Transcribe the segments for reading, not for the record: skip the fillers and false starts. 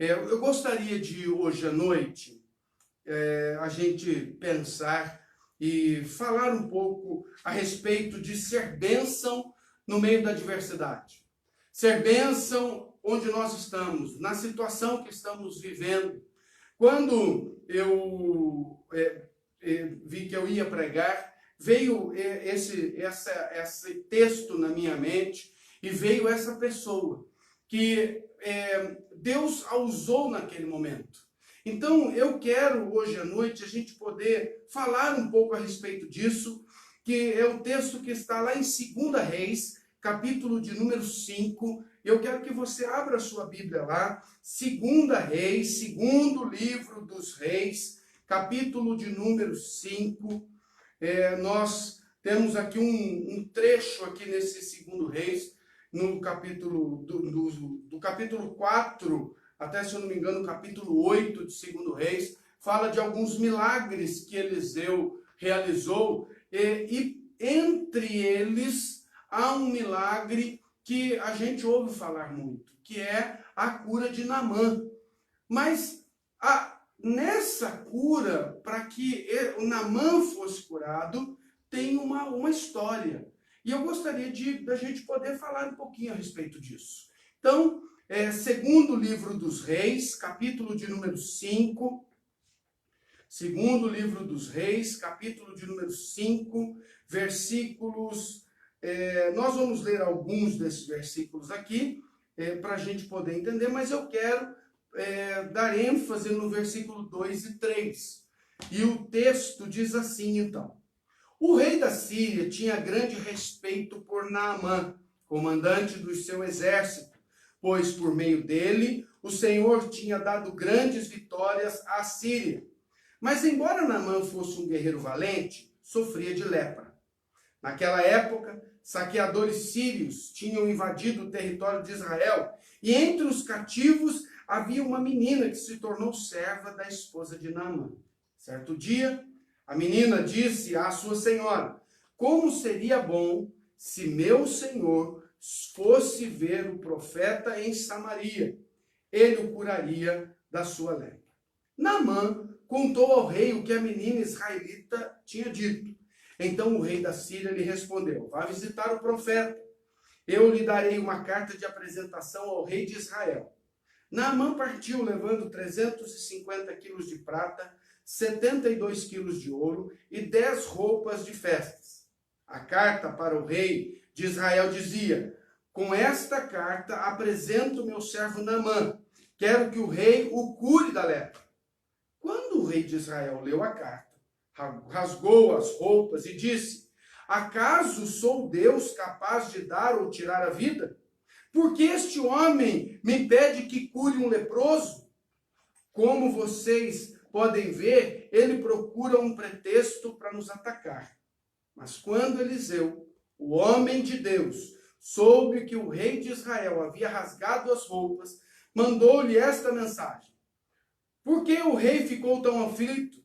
Eu gostaria de, hoje à noite, a gente pensar e falar um pouco a respeito de ser bênção no meio da adversidade. Ser bênção onde nós estamos, na situação que estamos vivendo. Quando eu vi que eu ia pregar, veio esse texto na minha mente e veio essa pessoa que Deus a usou naquele momento. Então, eu quero hoje à noite a gente poder falar um pouco a respeito disso, que é o texto que está lá em 2 Reis, capítulo de número 5. Eu quero que você abra a sua Bíblia lá, 2 Reis, segundo livro dos Reis, capítulo de número 5. Nós temos aqui um trecho aqui nesse 2 Reis, no capítulo do capítulo 4, até, se eu não me engano, o capítulo 8 de 2 Reis, fala de alguns milagres que Eliseu realizou, e entre eles há um milagre que a gente ouve falar muito, que é a cura de Naamã. Mas nessa cura, para que o Naamã fosse curado, tem uma história. E eu gostaria da gente poder falar um pouquinho a respeito disso. Então, segundo livro dos Reis, capítulo de número 5. Segundo livro dos Reis, capítulo de número 5, versículos... nós vamos ler alguns desses versículos aqui, para a gente poder entender, mas eu quero dar ênfase no versículo 2 e 3. E o texto diz assim, então: o rei da Síria tinha grande respeito por Naamã, comandante do seu exército, pois por meio dele o Senhor tinha dado grandes vitórias à Síria. Mas embora Naamã fosse um guerreiro valente, sofria de lepra. Naquela época, saqueadores sírios tinham invadido o território de Israel, e entre os cativos havia uma menina que se tornou serva da esposa de Naamã. Certo dia, a menina disse à sua senhora: como seria bom se meu senhor fosse ver o profeta em Samaria. Ele o curaria da sua lepra. Naamã contou ao rei o que a menina israelita tinha dito. Então o rei da Síria lhe respondeu: vá visitar o profeta. Eu lhe darei uma carta de apresentação ao rei de Israel. Naamã partiu levando 350 quilos de prata, 72 quilos de ouro e 10 roupas de festas. A carta para o rei de Israel dizia: com esta carta apresento meu servo Naamã. Quero que o rei o cure da lepra. Quando o rei de Israel leu a carta, rasgou as roupas e disse: acaso sou Deus capaz de dar ou tirar a vida? Porque este homem me pede que cure um leproso? Como vocês podem ver, ele procura um pretexto para nos atacar. Mas quando Eliseu, o homem de Deus, soube que o rei de Israel havia rasgado as roupas, mandou-lhe esta mensagem: por que o rei ficou tão aflito?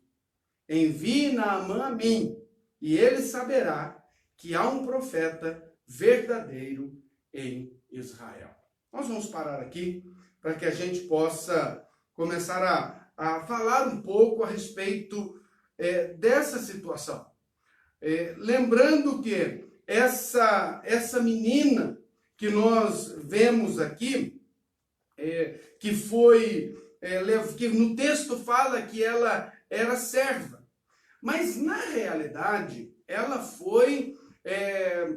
Envie Naamã a mim, e ele saberá que há um profeta verdadeiro em Israel. Nós vamos parar aqui para que a gente possa começar a falar um pouco a respeito dessa situação. Lembrando que essa menina que nós vemos aqui, que no texto fala que ela era serva, mas na realidade ela foi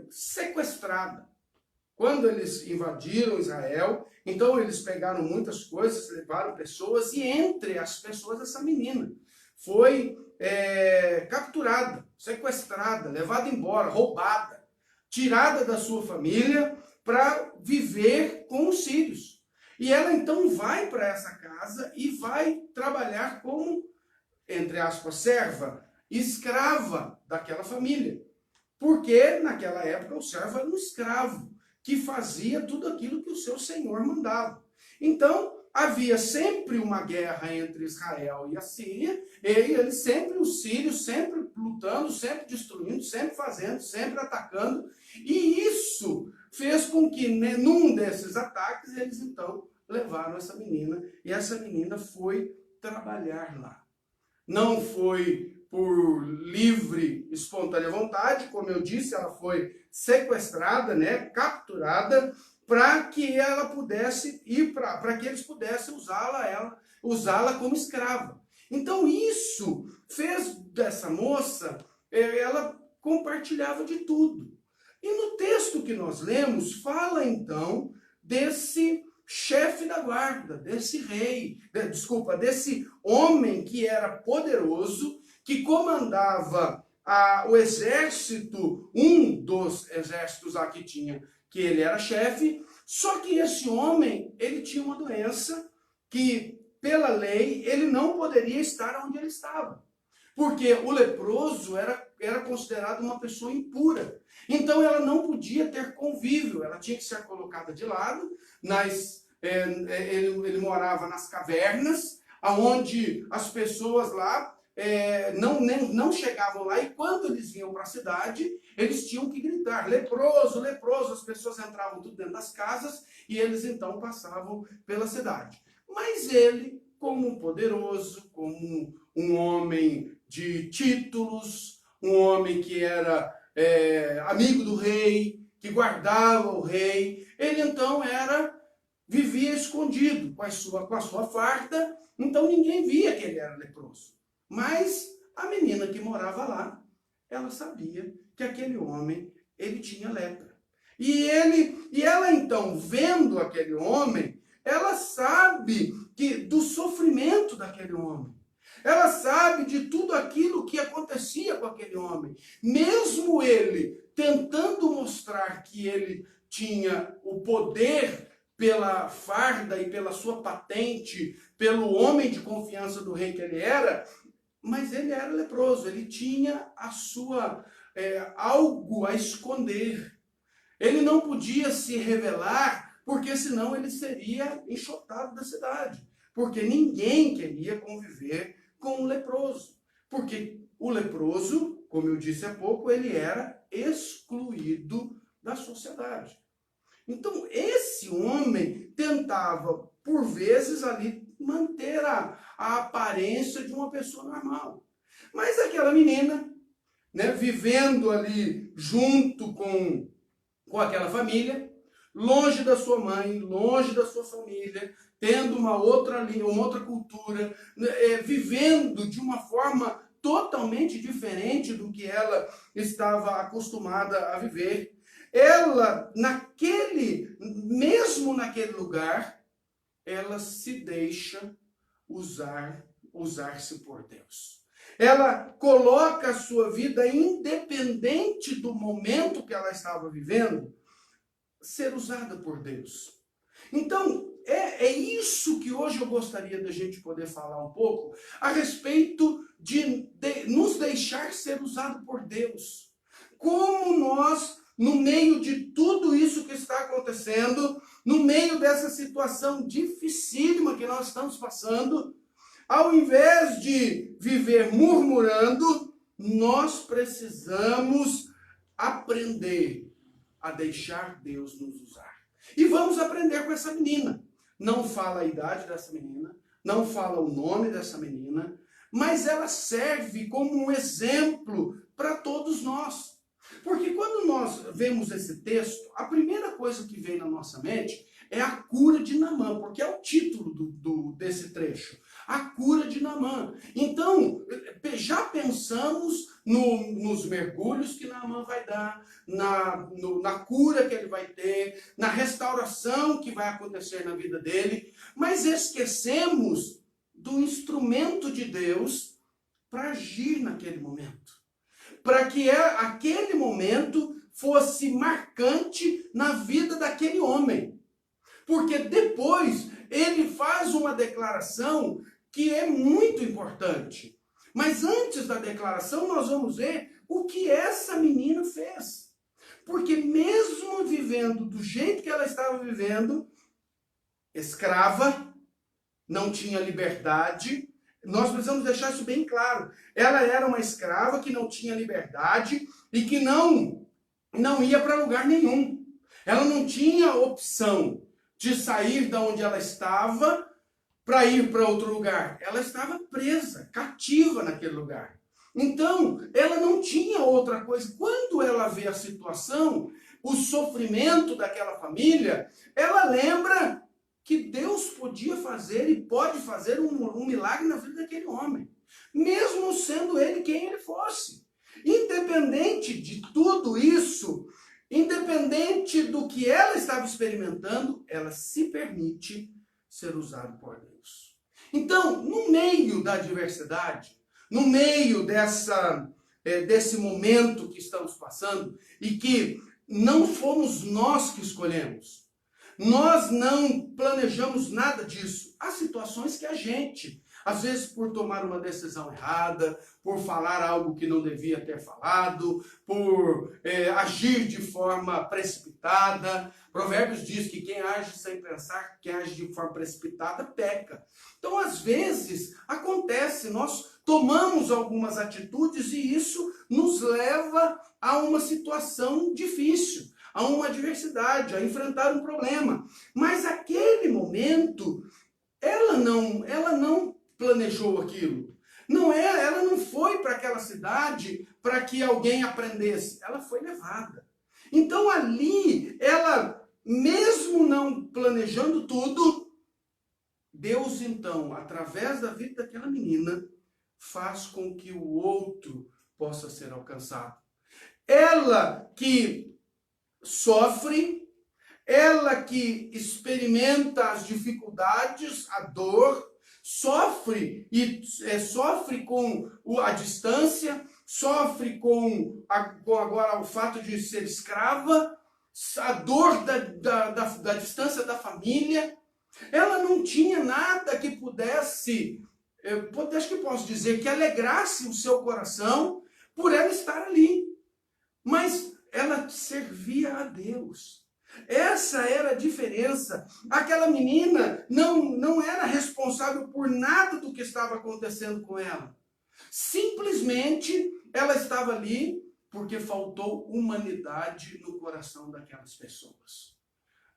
sequestrada. Quando eles invadiram Israel, então eles pegaram muitas coisas, levaram pessoas, e entre as pessoas essa menina foi capturada, sequestrada, levada embora, roubada, tirada da sua família para viver com os sírios. E ela então vai para essa casa e vai trabalhar como, entre aspas, serva, escrava daquela família. Porque naquela época o servo era um escravo que fazia tudo aquilo que o seu senhor mandava. Então, havia sempre uma guerra entre Israel e a Síria, os sírios sempre lutando, sempre destruindo, sempre fazendo, sempre atacando, e isso fez com que, num desses ataques, eles então levaram essa menina e essa menina foi trabalhar lá. Não foi por livre, espontânea vontade, como eu disse, ela foi sequestrada, né, capturada, para que ela pudesse ir para que eles pudessem usá-la como escrava. Então isso fez dessa moça, ela compartilhava de tudo. E no texto que nós lemos, fala então desse chefe da guarda, desse desse homem que era poderoso, que comandava o exército, um dos exércitos lá que tinha, que ele era chefe, só que esse homem, ele tinha uma doença que, pela lei, ele não poderia estar onde ele estava. Porque o leproso era considerado uma pessoa impura. Então ela não podia ter convívio, ela tinha que ser colocada de lado. Ele morava nas cavernas, onde as pessoas lá não chegavam lá, e quando eles vinham para a cidade, eles tinham que gritar, leproso, leproso, as pessoas entravam tudo dentro das casas, e eles então passavam pela cidade. Mas ele, como um poderoso, como um homem de títulos, um homem que era amigo do rei, que guardava o rei, ele então vivia escondido com a sua farda, então ninguém via que ele era leproso. Mas a menina que morava lá, ela sabia que aquele homem, ele tinha lepra. E ela então, vendo aquele homem, ela sabe do sofrimento daquele homem. Ela sabe de tudo aquilo que acontecia com aquele homem. Mesmo ele tentando mostrar que ele tinha o poder pela farda e pela sua patente, pelo homem de confiança do rei que ele era, mas ele era leproso, ele tinha algo a esconder. Ele não podia se revelar, porque senão ele seria enxotado da cidade. Porque ninguém queria conviver com um leproso. Porque o leproso, como eu disse há pouco, ele era excluído da sociedade. Então, esse homem tentava, por vezes, ali manter a aparência de uma pessoa normal. Mas aquela menina, né, vivendo ali junto com aquela família, longe da sua mãe, longe da sua família, tendo uma outra cultura, vivendo de uma forma totalmente diferente do que ela estava acostumada a viver. Ela, mesmo naquele lugar, ela se deixa usar-se por Deus. Ela coloca a sua vida, independente do momento que ela estava vivendo, ser usada por Deus. Então, é isso que hoje eu gostaria da gente poder falar um pouco a respeito de nos deixar ser usado por Deus. Como nós, no meio de tudo isso que está acontecendo, no meio dessa situação dificílima que nós estamos passando, ao invés de viver murmurando, nós precisamos aprender a deixar Deus nos usar. E vamos aprender com essa menina. Não fala a idade dessa menina, não fala o nome dessa menina, mas ela serve como um exemplo para todos nós. Porque quando nós vemos esse texto, a primeira coisa que vem na nossa mente é a cura de Naamã, porque é o título desse trecho. A cura de Naamã. Então, já pensamos nos mergulhos que Naamã vai dar, na cura que ele vai ter, na restauração que vai acontecer na vida dele, mas esquecemos do instrumento de Deus para agir naquele momento. Para que aquele momento fosse marcante na vida daquele homem. Porque depois ele faz uma declaração que é muito importante. Mas antes da declaração, nós vamos ver o que essa menina fez. Porque mesmo vivendo do jeito que ela estava vivendo, escrava, não tinha liberdade, nós precisamos deixar isso bem claro. Ela era uma escrava que não tinha liberdade e que não ia para lugar nenhum. Ela não tinha opção. de sair da onde ela estava para ir para outro lugar. Ela estava presa, cativa naquele lugar. Então, ela não tinha outra coisa. Quando ela vê a situação, o sofrimento daquela família, ela lembra que Deus podia fazer e pode fazer um milagre na vida daquele homem, mesmo sendo ele quem ele fosse. Independente de tudo isso, independente do que ela estava experimentando, ela se permite ser usada por Deus. Então, no meio da adversidade, no meio desse momento que estamos passando, e que não fomos nós que escolhemos, nós não planejamos nada disso. Há situações que a gente, às vezes por tomar uma decisão errada, por falar algo que não devia ter falado, por agir de forma precipitada. Provérbios diz que quem age sem pensar, quem age de forma precipitada, peca. Então, às vezes, acontece, nós tomamos algumas atitudes e isso nos leva a uma situação difícil, a uma adversidade, a enfrentar um problema. Mas aquele momento, ela não planejou aquilo. Ela não foi para aquela cidade para que alguém aprendesse. Ela foi levada. Então ali, ela, mesmo não planejando tudo, Deus então, através da vida daquela menina, faz com que o outro possa ser alcançado. Ela que sofre, ela que experimenta as dificuldades, a dor, sofre com a distância, sofre com agora o fato de ser escrava, a dor da distância da família. Ela não tinha nada que pudesse, acho que posso dizer, que alegrasse o seu coração por ela estar ali. Mas ela servia a Deus. Essa era a diferença. Aquela menina não era responsável por nada do que estava acontecendo com ela. Simplesmente ela estava ali porque faltou humanidade no coração daquelas pessoas.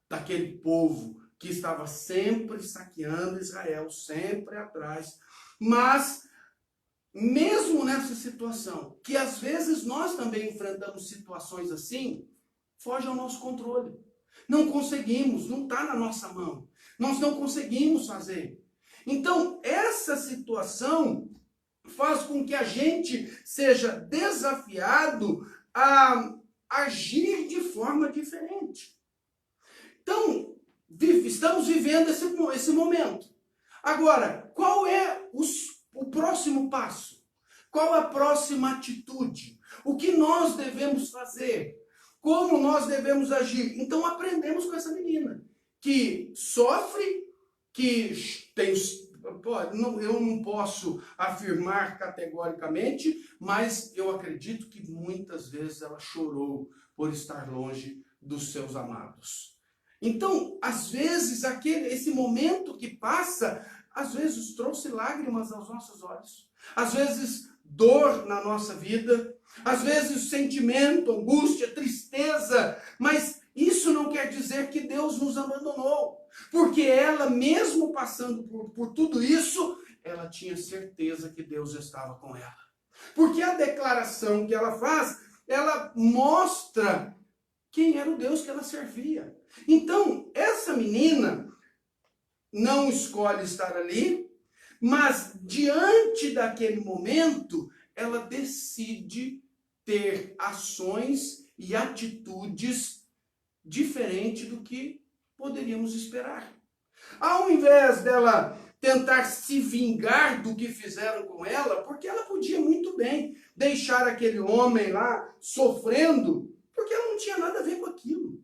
Daquele povo que estava sempre saqueando Israel, sempre atrás. Mas, mesmo nessa situação, que às vezes nós também enfrentamos situações assim, foge ao nosso controle. Não conseguimos, não está na nossa mão. Nós não conseguimos fazer. Então, essa situação faz com que a gente seja desafiado a agir de forma diferente. Então, estamos vivendo esse momento. Agora, qual é o próximo passo? Qual a próxima atitude? O que nós devemos fazer? Como nós devemos agir? Então aprendemos com essa menina, que sofre, que tem... Eu não posso afirmar categoricamente, mas eu acredito que muitas vezes ela chorou por estar longe dos seus amados. Então, às vezes, esse momento que passa, às vezes trouxe lágrimas aos nossos olhos, às vezes dor na nossa vida, às vezes sentimento, angústia, tristeza, mas isso não quer dizer que Deus nos abandonou, porque ela, mesmo passando por tudo isso, ela tinha certeza que Deus estava com ela. Porque a declaração que ela faz, ela mostra quem era o Deus que ela servia. Então, essa menina não escolhe estar ali, mas diante daquele momento, ela decide ter ações e atitudes diferentes do que poderíamos esperar. Ao invés dela tentar se vingar do que fizeram com ela, porque ela podia muito bem deixar aquele homem lá sofrendo, porque ela não tinha nada a ver com aquilo.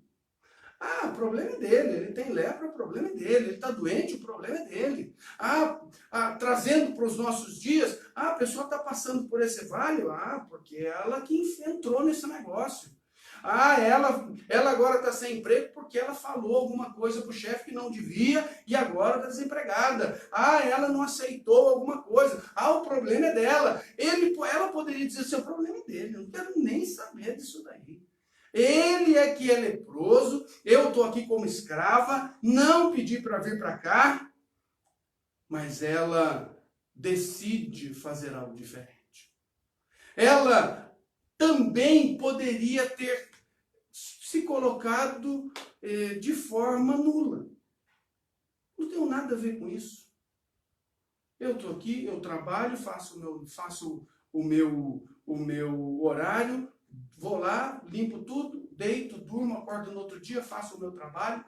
Ah, o problema é dele, ele tem lepra, o problema é dele, ele está doente, o problema é dele. Trazendo para os nossos dias, a pessoa está passando por esse vale, porque ela que entrou nesse negócio. Ela agora está sem emprego porque ela falou alguma coisa para o chefe que não devia e agora está desempregada. Ela não aceitou alguma coisa. O problema é dela. Ela poderia dizer, seu problema é dele, eu não quero nem saber disso daí. ele é que é leproso, eu estou aqui como escrava, não pedi para vir para cá, mas ela decide fazer algo diferente. Ela também poderia ter se colocado de forma nula. Não tenho nada a ver com isso. Eu estou aqui, eu trabalho, faço o meu horário, vou lá, limpo tudo, deito, durmo, acordo no outro dia, faço o meu trabalho.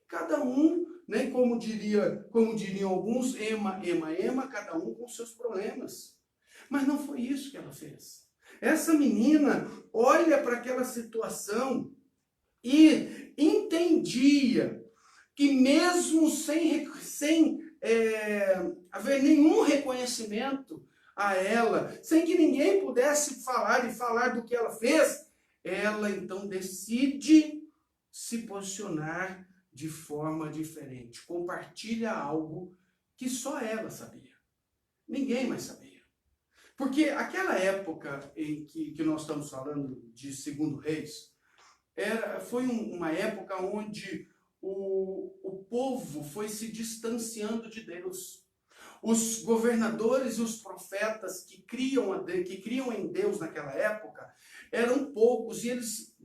Cada um, né, como diriam alguns, ema, cada um com seus problemas. Mas não foi isso que ela fez. Essa menina olha para aquela situação e entendia que mesmo sem haver nenhum reconhecimento a ela, sem que ninguém pudesse falar do que ela fez, ela então decide se posicionar de forma diferente. Compartilha algo que só ela sabia. Ninguém mais sabia. Porque aquela época em que nós estamos falando de 2 Reis, foi uma época onde o povo foi se distanciando de Deus. Os governadores e os profetas que criam em Deus naquela época eram poucos, e eles,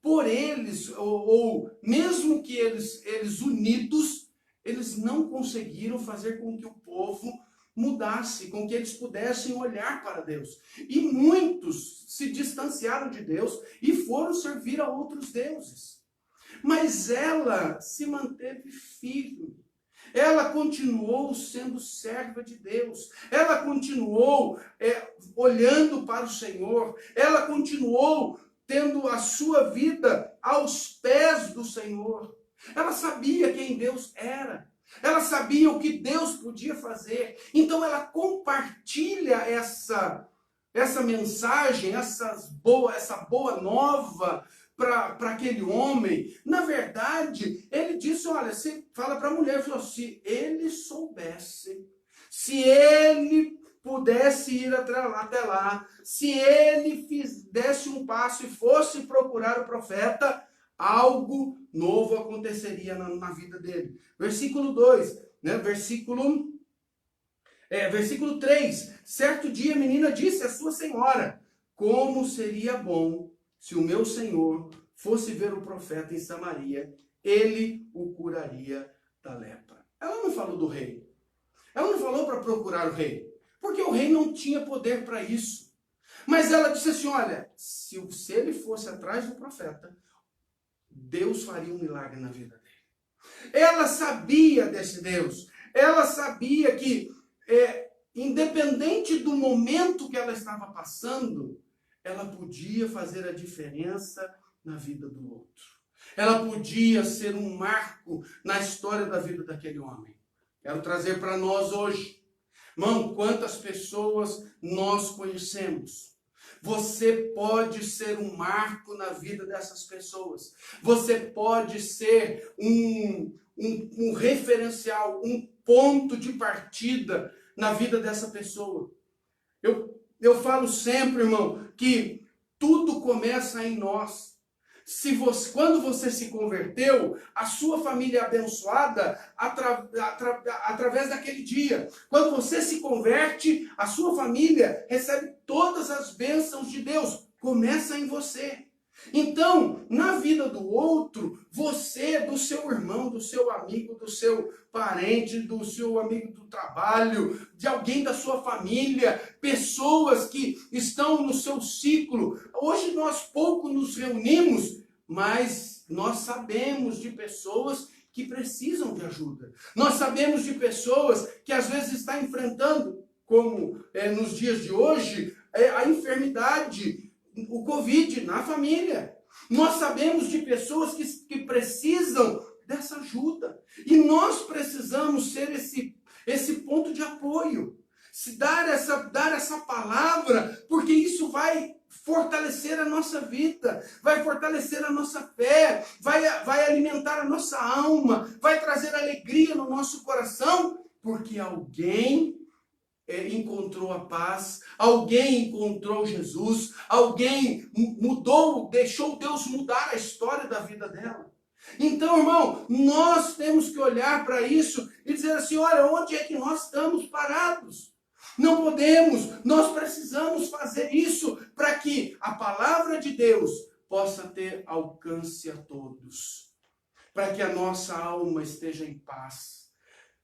por eles, ou mesmo que eles unidos, eles não conseguiram fazer com que o povo mudasse, com que eles pudessem olhar para Deus. E muitos se distanciaram de Deus e foram servir a outros deuses. Mas ela se manteve firme. Ela continuou sendo serva de Deus. Ela continuou olhando para o Senhor. Ela continuou tendo a sua vida aos pés do Senhor. Ela sabia quem Deus era. Ela sabia o que Deus podia fazer. Então ela compartilha essa mensagem, essa boa nova para aquele homem. Na verdade, ele disse, olha, você fala para a mulher, falou, se ele soubesse, se ele pudesse ir até lá, se ele desse um passo e fosse procurar o profeta, algo novo aconteceria na vida dele. Versículo 2, né? Versículo 3. Certo dia a menina disse à sua senhora, como seria bom se o meu senhor fosse ver o profeta em Samaria, ele o curaria da lepra. Ela não falou do rei. Ela não falou para procurar o rei, porque o rei não tinha poder para isso. Mas ela disse assim, olha, se ele fosse atrás do profeta, Deus faria um milagre na vida dele. Ela sabia desse Deus. Ela sabia que, independente do momento que ela estava passando, ela podia fazer a diferença na vida do outro. Ela podia ser um marco na história da vida daquele homem. Quero trazer para nós hoje, irmão, quantas pessoas nós conhecemos. Você pode ser um marco na vida dessas pessoas. Você pode ser um referencial, um ponto de partida na vida dessa pessoa. Eu falo sempre, irmão, que tudo começa em nós. Quando você se converteu, a sua família é abençoada através daquele dia. Quando você se converte, a sua família recebe todas as bênçãos de Deus. Começa em você. Então, na vida do outro, você, do seu irmão, do seu amigo, do seu parente, do seu amigo do trabalho, de alguém da sua família, pessoas que estão no seu ciclo. Hoje nós pouco nos reunimos, mas nós sabemos de pessoas que precisam de ajuda. Nós sabemos de pessoas que às vezes estão enfrentando, como nos dias de hoje, a enfermidade, o Covid na família. Nós sabemos de pessoas que precisam dessa ajuda. E nós precisamos ser esse ponto de apoio. Dar essa palavra, porque isso vai fortalecer a nossa vida, vai fortalecer a nossa fé, vai alimentar a nossa alma, vai trazer alegria no nosso coração, porque alguém encontrou a paz, alguém encontrou Jesus, alguém mudou, deixou Deus mudar a história da vida dela. Então, irmão, nós temos que olhar para isso e dizer assim, olha, onde é que nós estamos parados? Não podemos, nós precisamos fazer isso para que a palavra de Deus possa ter alcance a todos. Para que a nossa alma esteja em paz.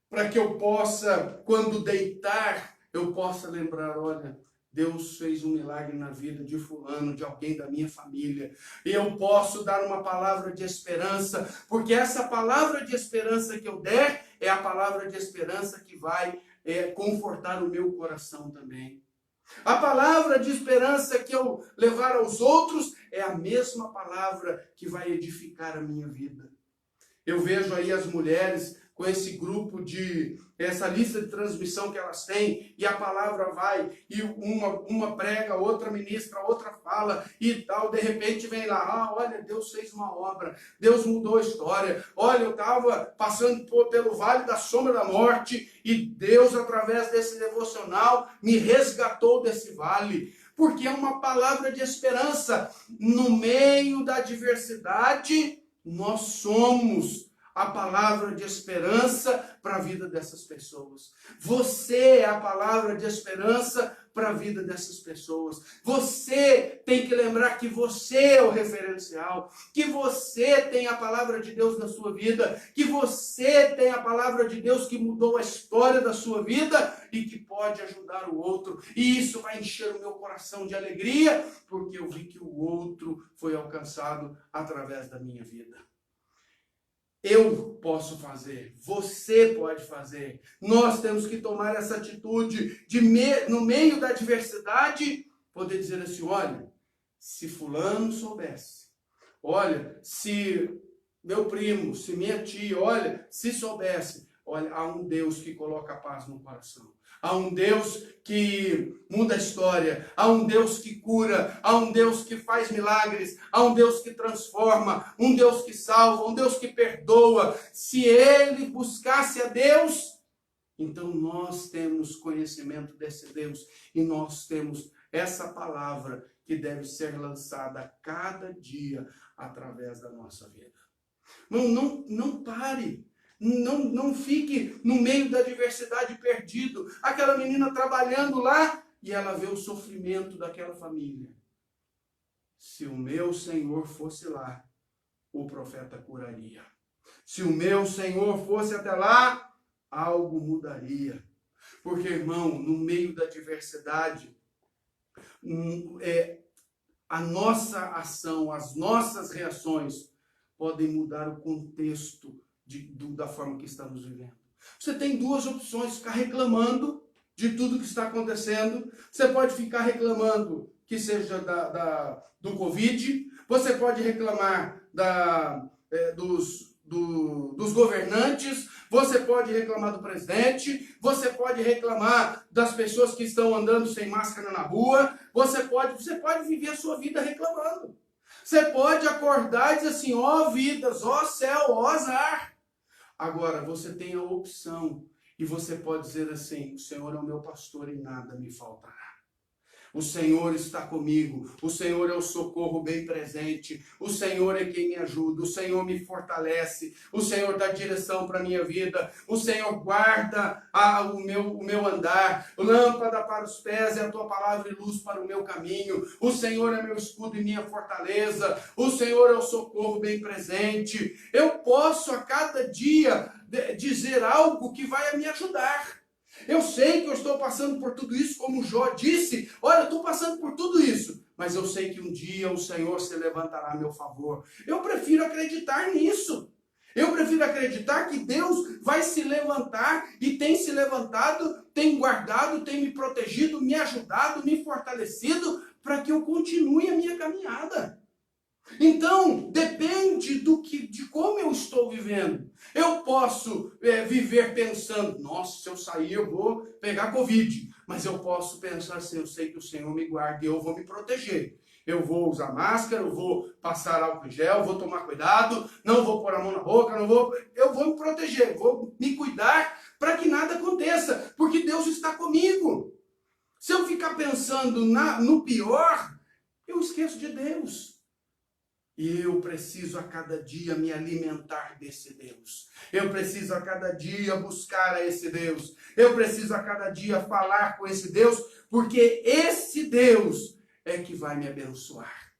Para que eu possa, quando deitar, eu possa lembrar, olha, Deus fez um milagre na vida de fulano, de alguém da minha família. E eu posso dar uma palavra de esperança, porque essa palavra de esperança que eu der, é a palavra de esperança que vai confortar o meu coração também. A palavra de esperança que eu levar aos outros, é a mesma palavra que vai edificar a minha vida. Eu vejo aí as mulheres com esse grupo essa lista de transmissão que elas têm, e a palavra vai, e uma prega, outra ministra, outra fala, e tal, de repente vem lá, olha, Deus fez uma obra, Deus mudou a história, olha, eu estava passando pelo vale da sombra da morte, e Deus, através desse devocional, me resgatou desse vale, porque é uma palavra de esperança. No meio da adversidade, nós somos a palavra de esperança para a vida dessas pessoas. Você é a palavra de esperança para a vida dessas pessoas. Você tem que lembrar que você é o referencial, que você tem a palavra de Deus na sua vida, que você tem a palavra de Deus que mudou a história da sua vida e que pode ajudar o outro. E isso vai encher o meu coração de alegria, porque eu vi que o outro foi alcançado através da minha vida. Eu posso fazer, você pode fazer. Nós temos que tomar essa atitude de, no meio da adversidade, poder dizer assim, olha, se fulano soubesse, olha, se meu primo, se minha tia, olha, se soubesse, olha, há um Deus que coloca paz no coração. Há um Deus que muda a história, há um Deus que cura, há um Deus que faz milagres, há um Deus que transforma, um Deus que salva, um Deus que perdoa. Se ele buscasse a Deus, então nós temos conhecimento desse Deus e nós temos essa palavra que deve ser lançada a cada dia através da nossa vida. Não pare. Não fique no meio da adversidade perdido. Aquela menina trabalhando lá e ela vê o sofrimento daquela família. Se o meu Senhor fosse lá, o profeta curaria. Se o meu Senhor fosse até lá, algo mudaria. Porque, irmão, no meio da adversidade, a nossa ação, as nossas reações podem mudar o contexto da forma que estamos vivendo. Você tem duas opções: ficar reclamando de tudo que está acontecendo. Você pode ficar reclamando que seja do Covid, você pode reclamar dos governantes, você pode reclamar do presidente, você pode reclamar das pessoas que estão andando sem máscara na rua, você pode viver a sua vida reclamando. Você pode acordar e dizer assim, ó vidas, ó céu, ó azar. Agora, você tem a opção e você pode dizer assim, o Senhor é o meu pastor e nada me faltará. O Senhor está comigo, o Senhor é o socorro bem presente, o Senhor é quem me ajuda, o Senhor me fortalece, o Senhor dá direção para a minha vida, o Senhor guarda o meu andar, lâmpada para os pés é a tua palavra e luz para o meu caminho, o Senhor é meu escudo e minha fortaleza, o Senhor é o socorro bem presente. Eu posso a cada dia dizer algo que vai me ajudar. Eu sei que eu estou passando por tudo isso, como Jó disse, olha, eu estou passando por tudo isso, mas eu sei que um dia o Senhor se levantará a meu favor. Eu prefiro acreditar nisso. Eu prefiro acreditar que Deus vai se levantar e tem se levantado, tem guardado, tem me protegido, me ajudado, me fortalecido para que eu continue a minha caminhada. Então, depende de como eu estou vivendo. Eu posso viver pensando, nossa, se eu sair eu vou pegar Covid. Mas eu posso pensar assim, eu sei que o Senhor me guarda e eu vou me proteger. Eu vou usar máscara, eu vou passar álcool em gel, vou tomar cuidado, não vou pôr a mão na boca, eu vou me proteger, vou me cuidar para que nada aconteça, porque Deus está comigo. pensando no pior, eu esqueço de Deus. E eu preciso a cada dia me alimentar desse Deus. Eu preciso a cada dia buscar a esse Deus. Eu preciso a cada dia falar com esse Deus, porque esse Deus é que vai me abençoar.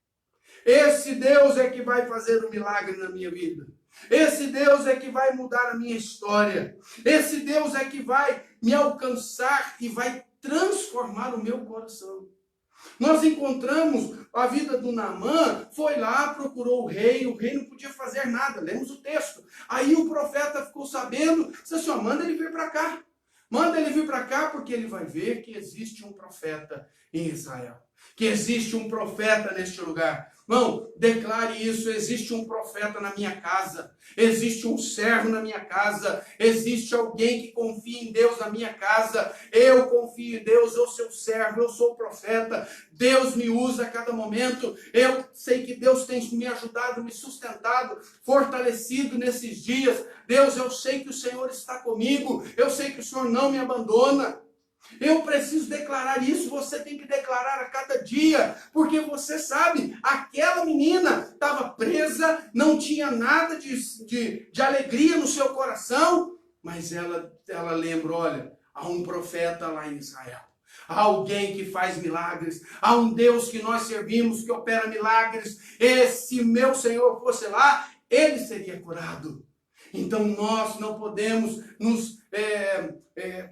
Esse Deus é que vai fazer um milagre na minha vida. Esse Deus é que vai mudar a minha história. Esse Deus é que vai me alcançar e vai transformar o meu coração. Nós encontramos a vida do Naamã, foi lá, procurou o rei não podia fazer nada, lemos o texto. Aí o profeta ficou sabendo, disse assim, manda ele vir para cá. Manda ele vir para cá, porque ele vai ver que existe um profeta em Israel. Que existe um profeta neste lugar. Irmão, declare isso, existe um profeta na minha casa, existe um servo na minha casa, existe alguém que confia em Deus na minha casa, eu confio em Deus, eu sou servo, eu sou profeta, Deus me usa a cada momento, eu sei que Deus tem me ajudado, me sustentado, fortalecido nesses dias, Deus, eu sei que o Senhor está comigo, eu sei que o Senhor não me abandona. Eu preciso declarar isso, você tem que declarar a cada dia, porque você sabe, aquela menina estava presa, não tinha nada de alegria no seu coração, mas ela lembra, olha, há um profeta lá em Israel, há alguém que faz milagres, há um Deus que nós servimos, que opera milagres, e se meu Senhor fosse lá, ele seria curado. Então nós não podemos nos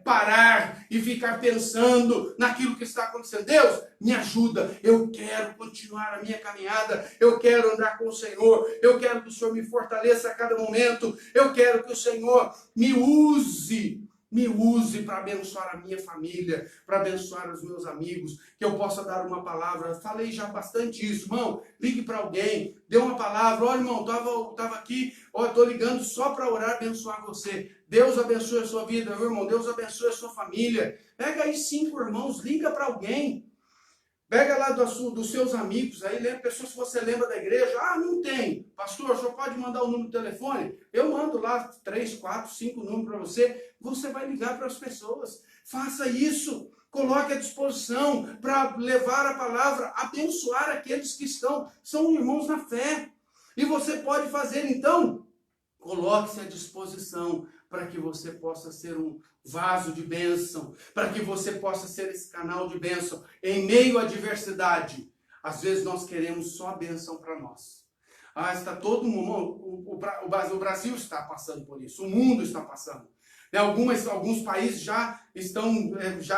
parar e ficar pensando naquilo que está acontecendo. Deus, me ajuda, eu quero continuar a minha caminhada, eu quero andar com o Senhor, eu quero que o Senhor me fortaleça a cada momento, eu quero que o Senhor me use para abençoar a minha família, para abençoar os meus amigos, que eu possa dar uma palavra. Falei já bastante isso, irmão, ligue para alguém, dê uma palavra, olha irmão, estava aqui, estou ligando só para orar, abençoar você. Deus abençoe a sua vida, meu irmão, Deus abençoe a sua família. Pega aí 5 irmãos, liga para alguém. Pega lá dos seus amigos, aí pessoas que você lembra da igreja, não tem. Pastor, o senhor pode mandar o número do telefone? Eu mando lá 3, 4, 5 números para você. Você vai ligar para as pessoas. Faça isso. Coloque à disposição para levar a palavra, abençoar aqueles que são irmãos na fé. E você pode fazer, então, coloque-se à disposição para que você possa ser um vaso de bênção, para que você possa ser esse canal de bênção em meio à adversidade. Às vezes nós queremos só a bênção para nós. Está todo mundo, o Brasil está passando por isso, o mundo está passando. Alguns países já estão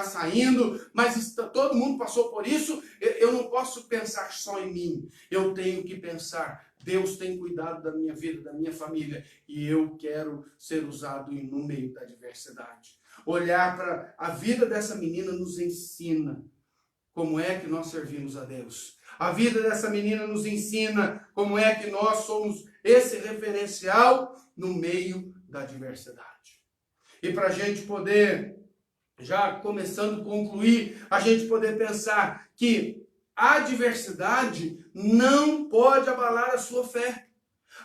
saindo, mas todo mundo passou por isso. Eu não posso pensar só em mim, eu tenho que pensar, Deus tem cuidado da minha vida, da minha família, e eu quero ser usado no meio da adversidade. Olhar para a vida dessa menina nos ensina como é que nós servimos a Deus. A vida dessa menina nos ensina como é que nós somos esse referencial no meio da adversidade. E para a gente poder, já começando a concluir, a gente poder pensar que a adversidade não pode abalar a sua fé.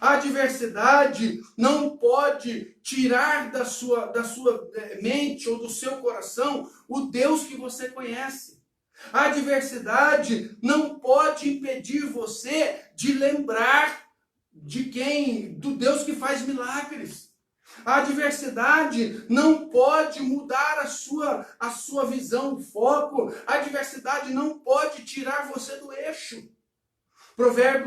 A adversidade não pode tirar da sua mente ou do seu coração o Deus que você conhece. A adversidade não pode impedir você de lembrar do Deus que faz milagres. A adversidade não pode mudar a sua visão, o foco. A adversidade não pode tirar você do eixo.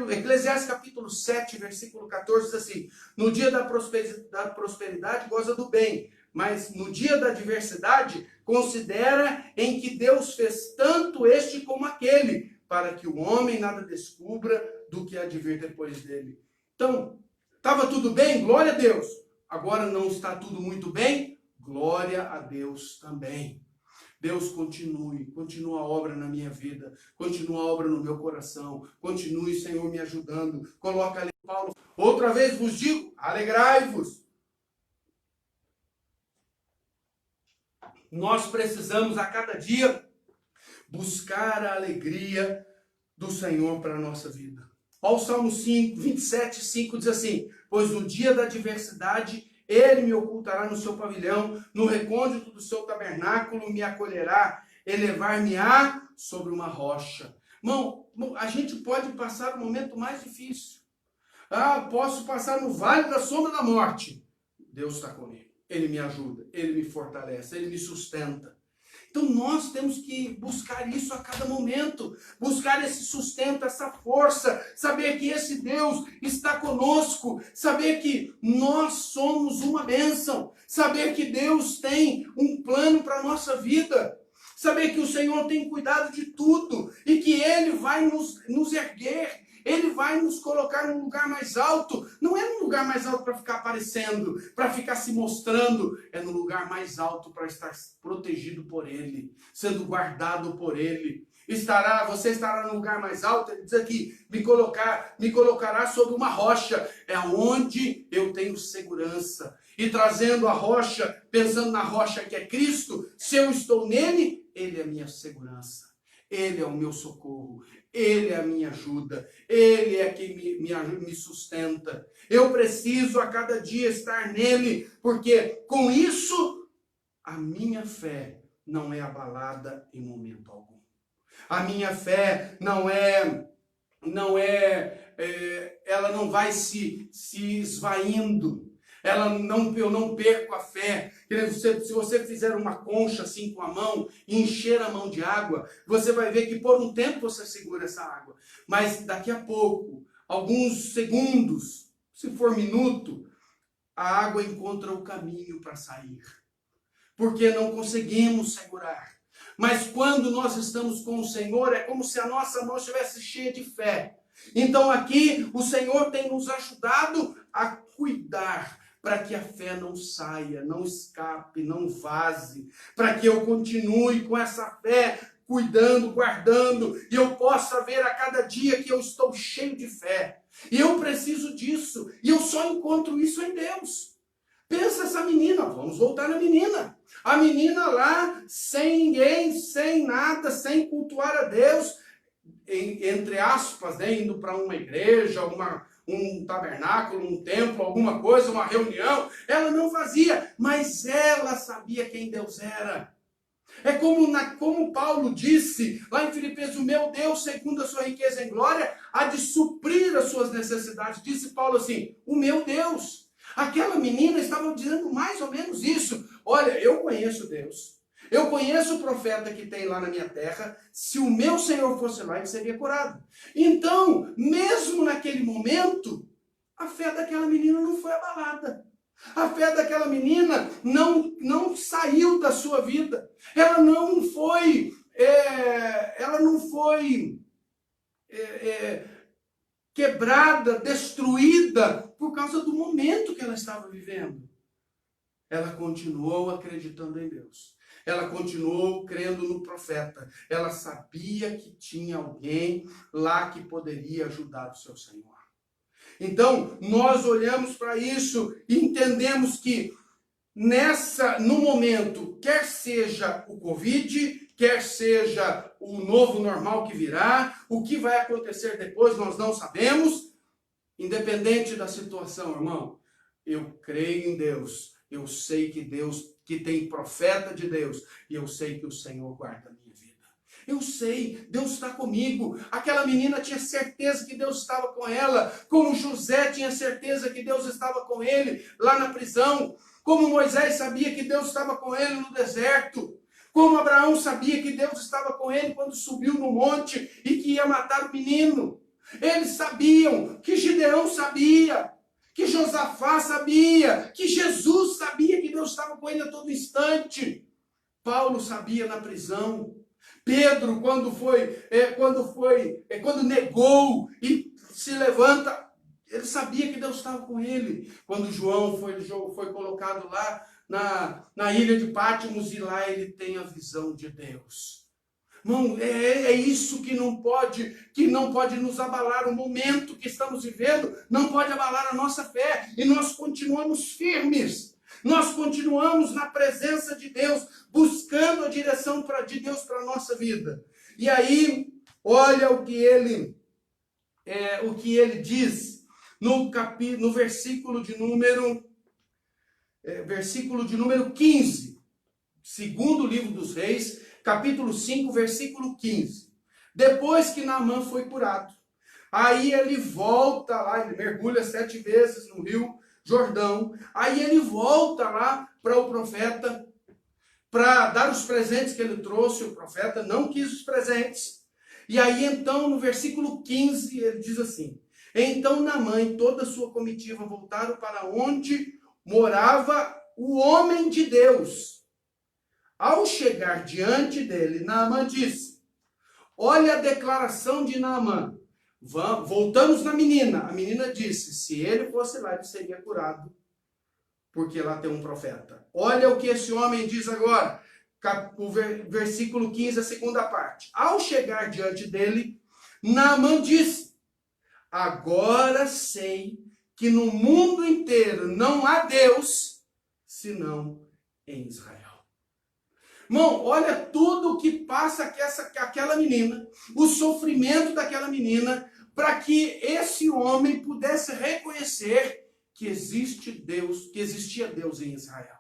Eclesiastes capítulo 7, versículo 14 diz assim: no dia da prosperidade goza do bem, mas no dia da adversidade considera em que Deus fez tanto este como aquele, para que o homem nada descubra do que há de vir depois dele. Então, estava tudo bem? Glória a Deus. Agora não está tudo muito bem? Glória a Deus também. Deus continua a obra na minha vida, continua a obra no meu coração, continue, Senhor, me ajudando. Coloca ali, Paulo. Outra vez vos digo, alegrai-vos. Nós precisamos a cada dia buscar a alegria do Senhor para a nossa vida. Olha o Salmo 27, 5 diz assim: pois no dia da adversidade ele me ocultará no seu pavilhão, no recôndito do seu tabernáculo me acolherá, elevar-me-á sobre uma rocha. Irmão, a gente pode passar o momento mais difícil. Posso passar no vale da sombra da morte. Deus está comigo. Ele me ajuda, Ele me fortalece, Ele me sustenta. Então nós temos que buscar isso a cada momento, buscar esse sustento, essa força, saber que esse Deus está conosco, saber que nós somos uma bênção, saber que Deus tem um plano para a nossa vida, saber que o Senhor tem cuidado de tudo e que Ele vai nos erguer. Ele vai nos colocar num lugar mais alto. Não é num lugar mais alto para ficar aparecendo, para ficar se mostrando. É no lugar mais alto para estar protegido por Ele, sendo guardado por Ele. Você estará no lugar mais alto. Ele diz aqui, me colocará sobre uma rocha. É onde eu tenho segurança. E trazendo a rocha, pensando na rocha que é Cristo, se eu estou nele, Ele é a minha segurança. Ele é o meu socorro. Ele é a minha ajuda, Ele é quem me sustenta. Eu preciso a cada dia estar nele, porque com isso a minha fé não é abalada em momento algum. A minha fé ela não vai se esvaindo. Eu não perco a fé. Se você fizer uma concha assim com a mão e encher a mão de água, você vai ver que por um tempo você segura essa água. Mas daqui a pouco, alguns segundos, se for minuto, a água encontra o caminho para sair. Porque não conseguimos segurar. Mas quando nós estamos com o Senhor, é como se a nossa mão estivesse cheia de fé. Então aqui o Senhor tem nos ajudado a cuidar, para que a fé não saia, não escape, não vaze, para que eu continue com essa fé, cuidando, guardando, e eu possa ver a cada dia que eu estou cheio de fé. E eu preciso disso, e eu só encontro isso em Deus. Pensa essa menina, vamos voltar na menina. A menina lá, sem ninguém, sem nada, sem cultuar a Deus, entre aspas, né, indo para uma igreja, um tabernáculo, um templo, alguma coisa, uma reunião, ela não fazia, mas ela sabia quem Deus era. É como Paulo disse lá em Filipenses, o meu Deus, segundo a sua riqueza em glória, há de suprir as suas necessidades. Disse Paulo assim, o meu Deus. Aquela menina estava dizendo mais ou menos isso. Olha, eu conheço Deus. Eu conheço o profeta que tem lá na minha terra. Se o meu Senhor fosse lá, ele seria curado. Então, mesmo naquele momento, a fé daquela menina não foi abalada. A fé daquela menina não saiu da sua vida. Ela não foi quebrada, destruída por causa do momento que ela estava vivendo. Ela continuou acreditando em Deus. Ela continuou crendo no profeta. Ela sabia que tinha alguém lá que poderia ajudar o seu Senhor. Então, nós olhamos para isso e entendemos que no momento, quer seja o Covid, quer seja o novo normal que virá, o que vai acontecer depois nós não sabemos. Independente da situação, irmão, eu creio em Deus. Eu sei que que tem profeta de Deus, e eu sei que o Senhor guarda a minha vida. Eu sei, Deus está comigo. Aquela menina tinha certeza que Deus estava com ela, como José tinha certeza que Deus estava com ele lá na prisão, como Moisés sabia que Deus estava com ele no deserto, como Abraão sabia que Deus estava com ele quando subiu no monte e que ia matar o menino. Eles sabiam, que Gideão sabia, que Josafá sabia, que Jesus sabia que Deus estava com ele a todo instante. Paulo sabia na prisão. Pedro, quando negou e se levanta, ele sabia que Deus estava com ele. Quando João foi colocado lá na ilha de Patmos, e lá ele tem a visão de Deus. Irmão, é isso que não pode nos abalar. O momento que estamos vivendo não pode abalar a nossa fé. E nós continuamos firmes. Nós continuamos na presença de Deus, buscando a direção de Deus para a nossa vida. E aí, olha o que ele diz no versículo de número 15. Segundo livro dos Reis, capítulo 5, versículo 15. Depois que Naamã foi curado, aí ele volta lá, ele mergulha 7 vezes no rio Jordão, aí ele volta lá para o profeta, para dar os presentes que ele trouxe. O profeta não quis os presentes. E aí então, no versículo 15, ele diz assim: então Naamã e toda a sua comitiva voltaram para onde morava o homem de Deus. Ao chegar diante dele, Naamã disse: olha a declaração de Naamã. Voltamos na menina. A menina disse: se ele fosse lá, ele seria curado, porque lá tem um profeta. Olha o que esse homem diz agora. O versículo 15, a segunda parte. Ao chegar diante dele, Naamã disse: agora sei que no mundo inteiro não há Deus, senão em Israel. Irmão, olha tudo o que passa aquela menina, o sofrimento daquela menina, para que esse homem pudesse reconhecer que existe Deus, que existia Deus em Israel.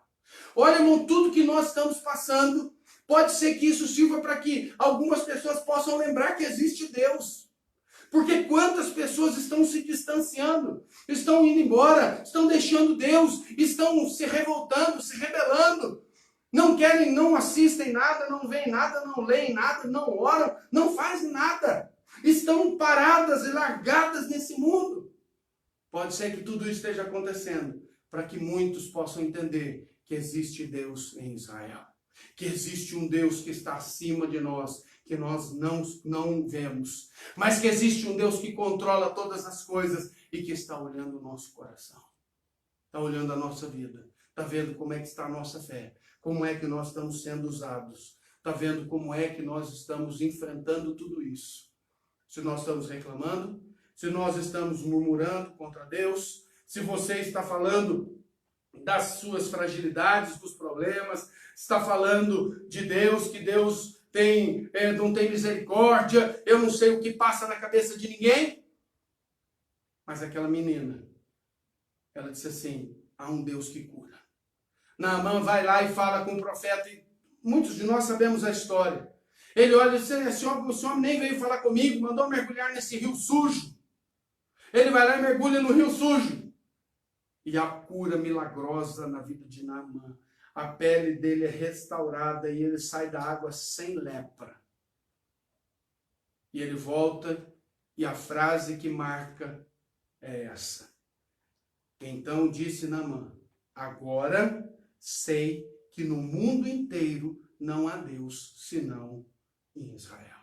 Olha, irmão, tudo que nós estamos passando, pode ser que isso sirva para que algumas pessoas possam lembrar que existe Deus. Porque quantas pessoas estão se distanciando, estão indo embora, estão deixando Deus, estão se revoltando, se rebelando. Não querem, não assistem nada, não veem nada, não leem nada, não oram, não fazem nada. Estão paradas e largadas nesse mundo. Pode ser que tudo isso esteja acontecendo para que muitos possam entender que existe Deus em Israel. Que existe um Deus que está acima de nós, que nós não vemos. Mas que existe um Deus que controla todas as coisas e que está olhando o nosso coração. Está olhando a nossa vida. Está vendo como é que está a nossa fé. Como é que nós estamos sendo usados. Está vendo como é que nós estamos enfrentando tudo isso. Se nós estamos reclamando, se nós estamos murmurando contra Deus, se você está falando das suas fragilidades, dos problemas, está falando de Deus, que Deus não tem misericórdia, eu não sei o que passa na cabeça de ninguém. Mas aquela menina, ela disse assim: há um Deus que cura. Naamã vai lá e fala com o profeta, e muitos de nós sabemos a história. Ele olha e diz: esse homem nem veio falar comigo, mandou mergulhar nesse rio sujo. Ele vai lá e mergulha no rio sujo. E a cura milagrosa na vida de Naamã. A pele dele é restaurada e ele sai da água sem lepra. E ele volta e a frase que marca é essa: então disse Naamã: agora sei que no mundo inteiro não há Deus senão em Israel.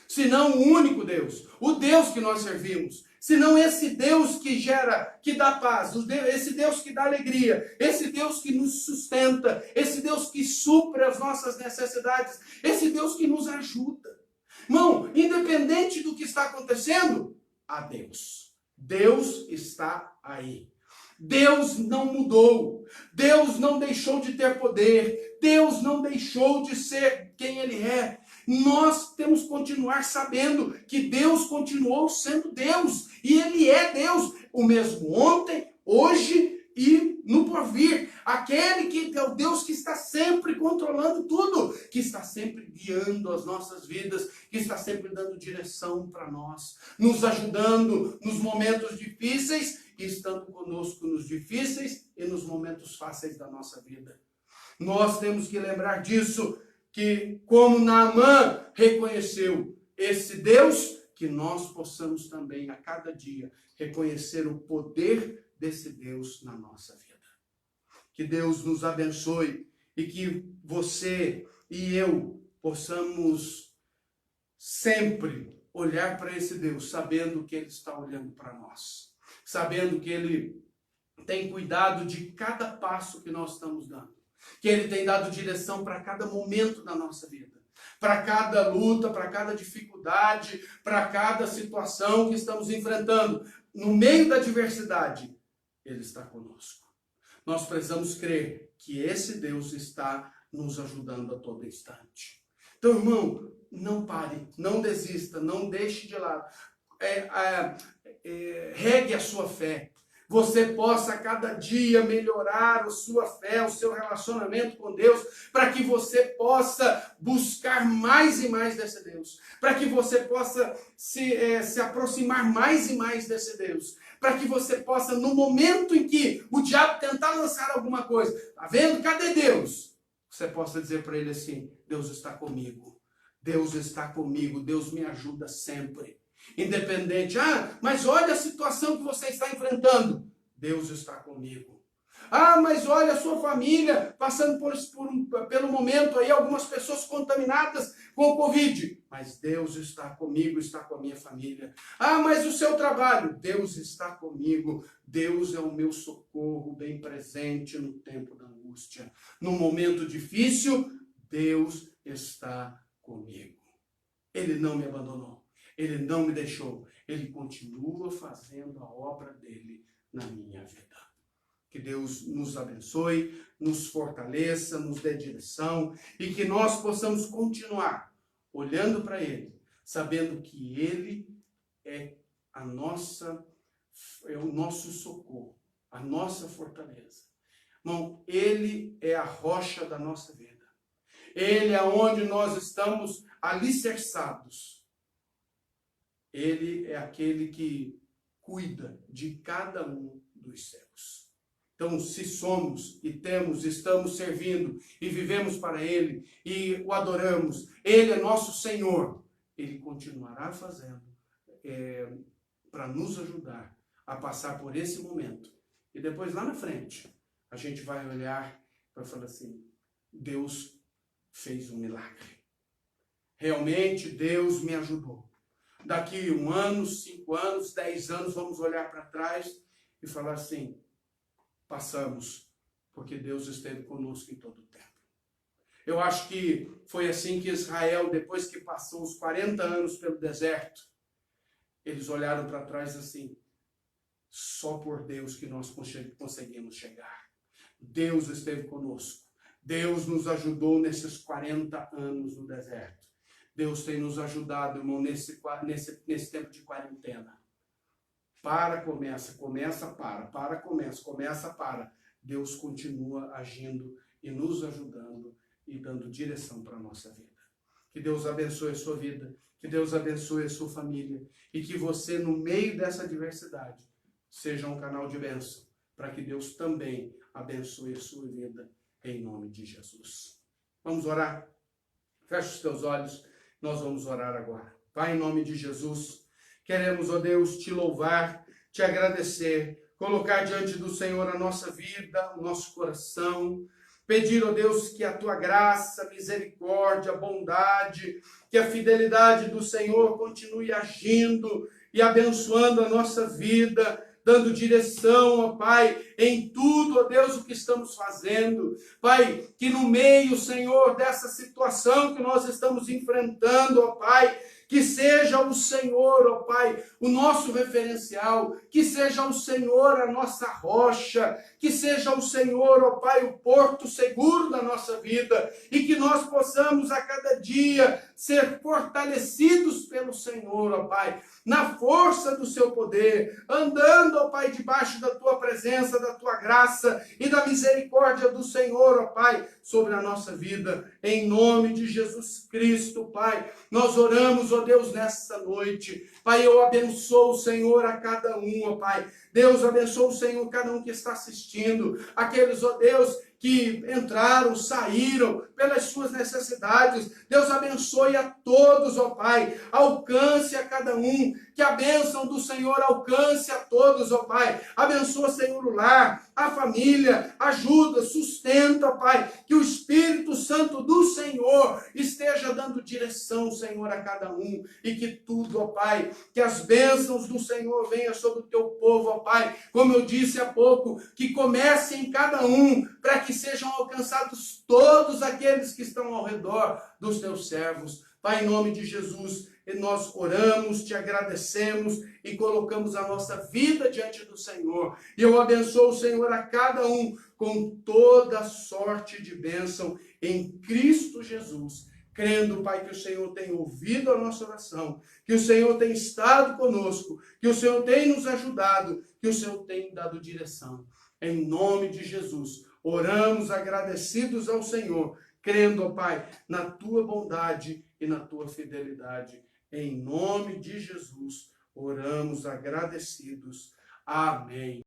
Senão o único Deus, o Deus que nós servimos, senão esse Deus que gera, que dá paz, esse Deus que dá alegria, esse Deus que nos sustenta, esse Deus que supre as nossas necessidades, esse Deus que nos ajuda. Irmão, independente do que está acontecendo, há Deus. Deus está aí. Deus não mudou, Deus não deixou de ter poder, Deus não deixou de ser quem Ele é. Nós temos que continuar sabendo que Deus continuou sendo Deus, e Ele é Deus, o mesmo ontem, hoje e no porvir. Aquele que é o Deus que está sempre controlando tudo, que está sempre guiando as nossas vidas, que está sempre dando direção para nós, nos ajudando nos momentos difíceis e estando conosco nos difíceis e nos momentos fáceis da nossa vida. Nós temos que lembrar disso, que como Naamã reconheceu esse Deus, que nós possamos também a cada dia reconhecer o poder desse Deus na nossa vida. Que Deus nos abençoe e que você e eu possamos sempre olhar para esse Deus, sabendo que Ele está olhando para nós, sabendo que Ele tem cuidado de cada passo que nós estamos dando, que Ele tem dado direção para cada momento da nossa vida, para cada luta, para cada dificuldade, para cada situação que estamos enfrentando. No meio da adversidade, Ele está conosco. Nós precisamos crer que esse Deus está nos ajudando a todo instante. Então, irmão, não pare, não desista, não deixe de lado. Regue a sua fé. você possa a cada dia melhorar a sua fé, o seu relacionamento com Deus, para que você possa buscar mais e mais desse Deus, para que você possa se aproximar mais e mais desse Deus, para que você possa, no momento em que o diabo tentar lançar alguma coisa, tá vendo? Cadê Deus? Você possa dizer para ele assim: Deus está comigo, Deus está comigo, Deus me ajuda sempre. Independente, mas olha a situação que você está enfrentando, Deus está comigo. Mas olha a sua família passando pelo momento aí, algumas pessoas contaminadas com o Covid, mas Deus está comigo, está com a minha família. Mas o seu trabalho, Deus está comigo, Deus é o meu socorro bem presente no tempo da angústia. No momento difícil, Deus está comigo. Ele não me abandonou. Ele não me deixou. Ele continua fazendo a obra dele na minha vida. Que Deus nos abençoe, nos fortaleça, nos dê direção e que nós possamos continuar olhando para Ele, sabendo que Ele é o nosso socorro, a nossa fortaleza. Irmão, Ele é a rocha da nossa vida. Ele é onde nós estamos alicerçados. Ele é aquele que cuida de cada um dos seus. Então, se somos e estamos servindo e vivemos para Ele e o adoramos, Ele é nosso Senhor, Ele continuará fazendo para nos ajudar a passar por esse momento. E depois, lá na frente, a gente vai olhar para falar assim: Deus fez um milagre. Realmente, Deus me ajudou. Daqui 1 ano, 5 anos, 10 anos, vamos olhar para trás e falar assim: passamos, porque Deus esteve conosco em todo o tempo. Eu acho que foi assim que Israel, depois que passou os 40 anos pelo deserto, eles olharam para trás assim: só por Deus que nós conseguimos chegar. Deus esteve conosco. Deus nos ajudou nesses 40 anos no deserto. Deus tem nos ajudado, irmão, nesse tempo de quarentena. Começa, para. Deus continua agindo e nos ajudando e dando direção para a nossa vida. Que Deus abençoe a sua vida, que Deus abençoe a sua família e que você, no meio dessa adversidade, seja um canal de bênção, para que Deus também abençoe a sua vida, em nome de Jesus. Vamos orar? Feche os teus olhos. Nós vamos orar agora. Pai, em nome de Jesus, queremos, ó Deus, te louvar, te agradecer, colocar diante do Senhor a nossa vida, o nosso coração, pedir, ó Deus, que a tua graça, misericórdia, bondade, que a fidelidade do Senhor continue agindo e abençoando a nossa vida, dando direção, ó Pai, em tudo, ó Deus, o que estamos fazendo. Pai, que no meio, Senhor, dessa situação que nós estamos enfrentando, ó Pai, que seja o Senhor, ó Pai, o nosso referencial, que seja o Senhor a nossa rocha, que seja o Senhor, ó Pai, o porto seguro da nossa vida, e que nós possamos a cada dia ser fortalecidos pelo Senhor, ó Pai, na força do seu poder, andando, ó Pai, debaixo da tua presença, da tua graça e da misericórdia do Senhor, ó Pai, sobre a nossa vida, em nome de Jesus Cristo, Pai. Nós oramos, ó Deus, nessa noite. Pai, eu abençoo, Senhor, a cada um, ó Pai. Deus, abençoa o Senhor, cada um que está assistindo. Aqueles, ó Deus, que entraram, saíram pelas suas necessidades. Deus abençoe a todos, ó Pai. Alcance a cada um. Que a bênção do Senhor alcance a todos, ó Pai. Abençoa, Senhor, o lar, a família. Ajuda, sustenta, ó Pai. Que o Espírito Santo do Senhor esteja dando direção, Senhor, a cada um. E que tudo, ó Pai, que as bênçãos do Senhor venham sobre o teu povo, ó Pai. Como eu disse há pouco, que comece em cada um, para que sejam alcançados todos aqueles que estão ao redor dos teus servos. Pai, em nome de Jesus, nós oramos, te agradecemos e colocamos a nossa vida diante do Senhor. E eu abençoo, Senhor, a cada um com toda sorte de bênção em Cristo Jesus. crendo, Pai, que o Senhor tem ouvido a nossa oração, que o Senhor tem estado conosco, que o Senhor tem nos ajudado, que o Senhor tem dado direção. Em nome de Jesus, oramos agradecidos ao Senhor, crendo, ó Pai, na tua bondade e na tua fidelidade. Em nome de Jesus, oramos agradecidos. Amém.